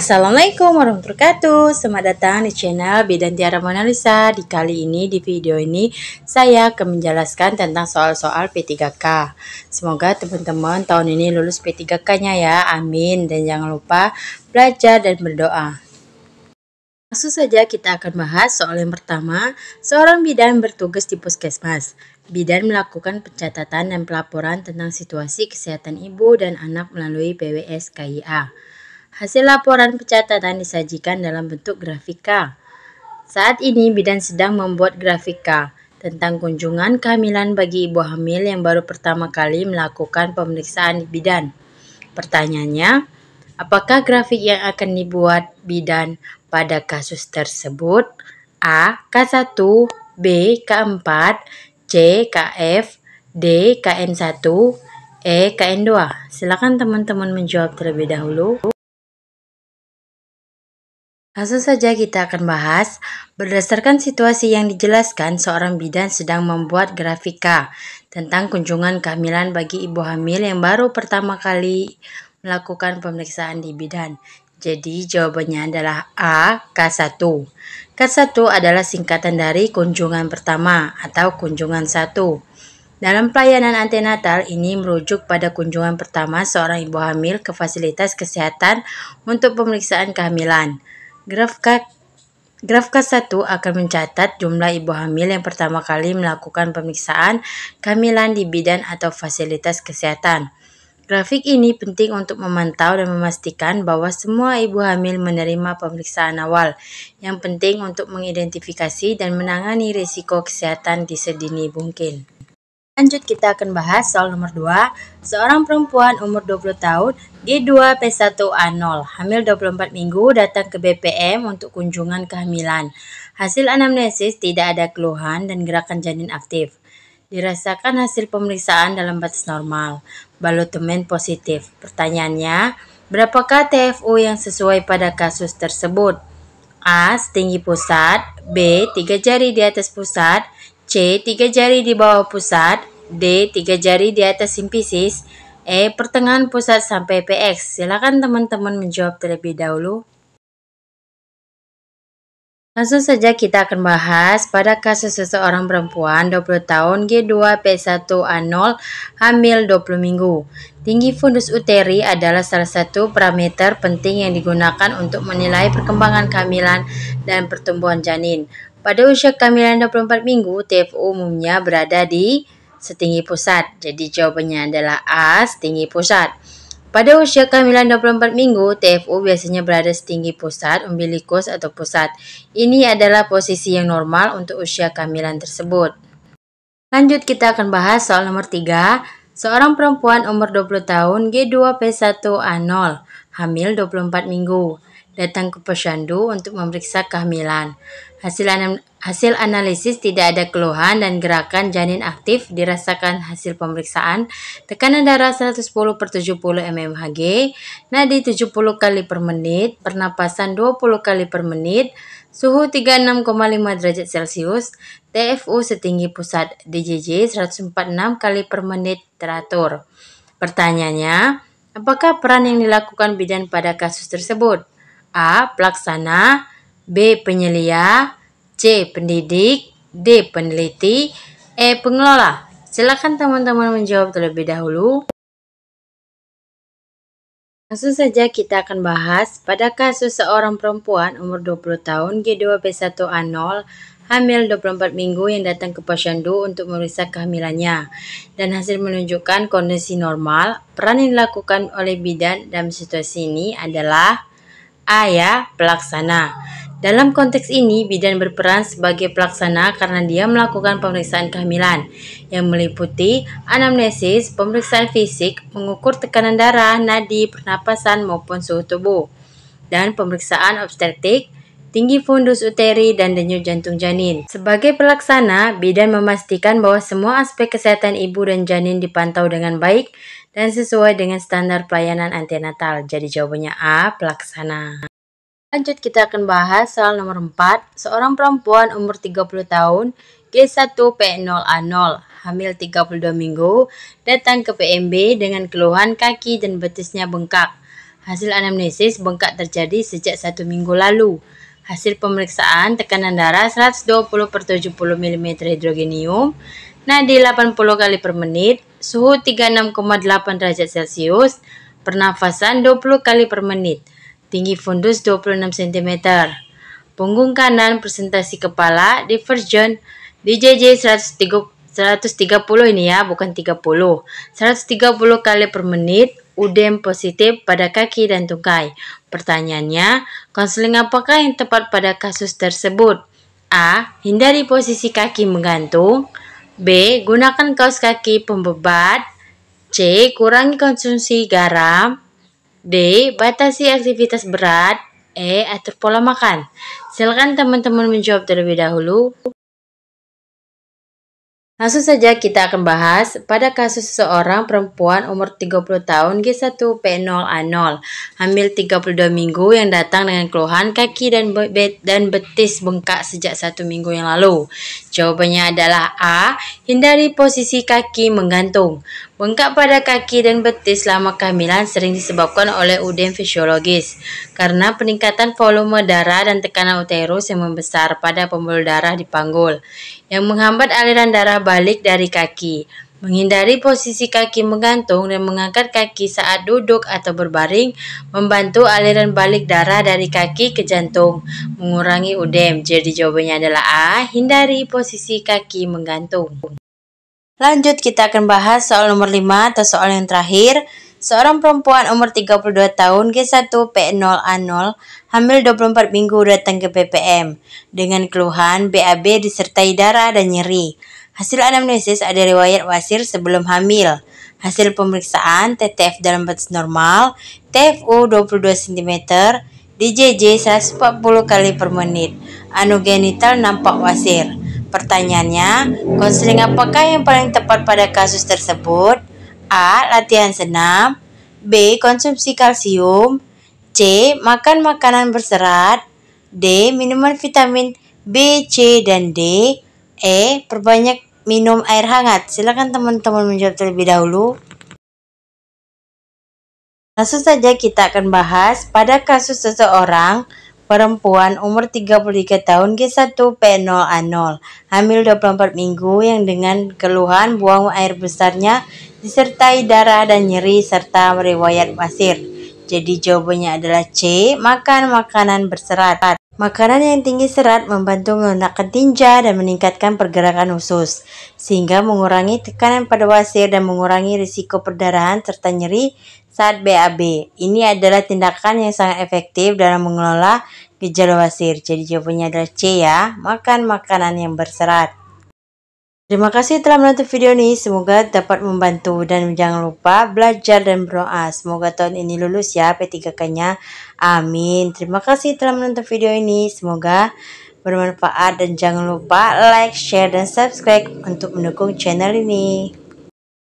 Assalamualaikum warahmatullahi wabarakatuh. Selamat datang di channel Bidan Tiara Mona Lisa. Di kali ini, di video ini, saya akan menjelaskan tentang soal-soal P3K. Semoga teman-teman tahun ini lulus P3K-nya ya. Amin. Dan jangan lupa belajar dan berdoa. Langsung saja kita akan bahas soal yang pertama. Seorang bidan bertugas di puskesmas. Bidan melakukan pencatatan dan pelaporan tentang situasi kesehatan ibu dan anak melalui PWS KIA. Hasil laporan pencatatan disajikan dalam bentuk grafika. Saat ini bidan sedang membuat grafika tentang kunjungan kehamilan bagi ibu hamil yang baru pertama kali melakukan pemeriksaan di bidan. Pertanyaannya, apakah grafik yang akan dibuat bidan pada kasus tersebut? A. K1, B. K4, C. KF, D. KN1, E. KN2. Silakan teman-teman menjawab terlebih dahulu. Langsung saja kita akan bahas, berdasarkan situasi yang dijelaskan, seorang bidan sedang membuat grafika tentang kunjungan kehamilan bagi ibu hamil yang baru pertama kali melakukan pemeriksaan di bidan. Jadi jawabannya adalah A, K1. K1 adalah singkatan dari kunjungan pertama atau kunjungan 1. Dalam pelayanan antenatal ini merujuk pada kunjungan pertama seorang ibu hamil ke fasilitas kesehatan untuk pemeriksaan kehamilan. Graf K1 akan mencatat jumlah ibu hamil yang pertama kali melakukan pemeriksaan kehamilan di bidan atau fasilitas kesehatan. Grafik ini penting untuk memantau dan memastikan bahwa semua ibu hamil menerima pemeriksaan awal, yang penting untuk mengidentifikasi dan menangani risiko kesehatan di sedini mungkin. Lanjut, kita akan bahas soal nomor 2. Seorang perempuan umur 20 tahun, G2P1A0, hamil 24 minggu, datang ke BPM untuk kunjungan kehamilan. Hasil anamnesis tidak ada keluhan dan gerakan janin aktif. Dirasakan hasil pemeriksaan dalam batas normal. Balotemen positif. Pertanyaannya, berapakah TFU yang sesuai pada kasus tersebut? A. Setinggi pusat, B. 3 jari di atas pusat, C. 3 jari di bawah pusat, D. 3 jari di atas simfisis, E. Pertengahan pusat sampai PX. Silakan teman-teman menjawab terlebih dahulu. Langsung saja kita akan bahas pada kasus seseorang perempuan 20 tahun G2P1A0 hamil 20 minggu. Tinggi fundus uteri adalah salah satu parameter penting yang digunakan untuk menilai perkembangan kehamilan dan pertumbuhan janin. Pada usia kehamilan 24 minggu, TFU umumnya berada di setinggi pusat. Jadi jawabannya adalah A, setinggi pusat. Pada usia kehamilan 24 minggu, TFU biasanya berada setinggi pusat, umbilikus atau pusat. Ini adalah posisi yang normal untuk usia kehamilan tersebut. Lanjut, kita akan bahas soal nomor 3. Seorang perempuan umur 20 tahun, G2P1A0, hamil 24 minggu, datang ke posyandu untuk memeriksa kehamilan. Hasil analisis tidak ada keluhan dan gerakan janin aktif. Dirasakan hasil pemeriksaan tekanan darah 110/70 mmHg, nadi 70 kali per menit, pernapasan 20 kali per menit, suhu 36,5 derajat Celcius, TFU setinggi pusat, DJJ 146 kali per menit teratur. Pertanyaannya, apakah peran yang dilakukan bidan pada kasus tersebut? A. Pelaksana, B. Penyelia, C. Pendidik, D. Peneliti, E. Pengelola. Silakan teman-teman menjawab terlebih dahulu. Langsung saja kita akan bahas pada kasus seorang perempuan umur 20 tahun G2P1A0 hamil 24 minggu yang datang ke posyandu untuk memeriksa kehamilannya dan hasil menunjukkan kondisi normal. Peran yang dilakukan oleh bidan dalam situasi ini adalah A. Pelaksana. Dalam konteks ini, bidan berperan sebagai pelaksana karena dia melakukan pemeriksaan kehamilan yang meliputi anamnesis, pemeriksaan fisik, mengukur tekanan darah, nadi, pernapasan maupun suhu tubuh, dan pemeriksaan obstetrik, tinggi fundus uteri, dan denyut jantung janin. Sebagai pelaksana, bidan memastikan bahwa semua aspek kesehatan ibu dan janin dipantau dengan baik dan sesuai dengan standar pelayanan antenatal. Jadi jawabannya A, pelaksana. Lanjut, kita akan bahas soal nomor 4. Seorang perempuan umur 30 tahun, G1P0A0, hamil 32 minggu, datang ke PMB dengan keluhan kaki dan betisnya bengkak. Hasil anamnesis bengkak terjadi sejak 1 minggu lalu. Hasil pemeriksaan tekanan darah 120/70 mm hidrogenium, nadi 80 kali per menit, suhu 36,8 derajat Celcius, pernafasan 20 kali per menit, tinggi fundus 26 cm. Punggung kanan presentasi kepala divergen, DJJ 130 ini ya, bukan 30. 130 kali per menit, udem positif pada kaki dan tungkai. Pertanyaannya, konseling apakah yang tepat pada kasus tersebut? A. Hindari posisi kaki menggantung. B. Gunakan kaos kaki pembebat. C. Kurangi konsumsi garam. D. Batasi aktivitas berat. E. Atur pola makan. Silakan teman-teman menjawab terlebih dahulu. Langsung saja kita akan bahas pada kasus seseorang perempuan umur 30 tahun G1P0A0 hamil 32 minggu yang datang dengan keluhan kaki dan betis bengkak sejak 1 minggu yang lalu. Jawabannya adalah A. Hindari posisi kaki menggantung. Bengkak pada kaki dan betis selama kehamilan sering disebabkan oleh udem fisiologis karena peningkatan volume darah dan tekanan uterus yang membesar pada pembuluh darah di panggul yang menghambat aliran darah balik dari kaki. Menghindari posisi kaki menggantung dan mengangkat kaki saat duduk atau berbaring membantu aliran balik darah dari kaki ke jantung, mengurangi udem. Jadi jawabannya adalah A. Hindari posisi kaki menggantung. Lanjut, kita akan bahas soal nomor 5 atau soal yang terakhir. Seorang perempuan umur 32 tahun G1P0A0 hamil 24 minggu datang ke PPM dengan keluhan BAB disertai darah dan nyeri. Hasil anamnesis ada riwayat wasir sebelum hamil. Hasil pemeriksaan TTF dalam batas normal, TFU 22 cm, DJJ 140 kali per menit. Anogenital nampak wasir. Pertanyaannya, konseling apakah yang paling tepat pada kasus tersebut? A. Latihan senam. B. Konsumsi kalsium. C. Makan makanan berserat. D. Minuman vitamin B, C, dan D. E. Perbanyak minum air hangat. Silakan teman-teman menjawab terlebih dahulu. Langsung saja kita akan bahas pada kasus seseorang perempuan umur 33 tahun G1P0A0 hamil 24 minggu yang dengan keluhan buang air besarnya disertai darah dan nyeri serta riwayat wasir. Jadi jawabannya adalah C. Makan makanan berserat. Makanan yang tinggi serat membantu melunakkan tinja dan meningkatkan pergerakan usus sehingga mengurangi tekanan pada wasir dan mengurangi risiko perdarahan serta nyeri saat BAB. Ini adalah tindakan yang sangat efektif dalam mengelola gejala wasir. Jadi jawabannya adalah C ya, makan makanan yang berserat. Terima kasih telah menonton video ini, semoga dapat membantu dan jangan lupa belajar dan berdoa. Semoga tahun ini lulus ya P3K-nya. Amin. Terima kasih telah menonton video ini, semoga bermanfaat dan jangan lupa like, share, dan subscribe untuk mendukung channel ini.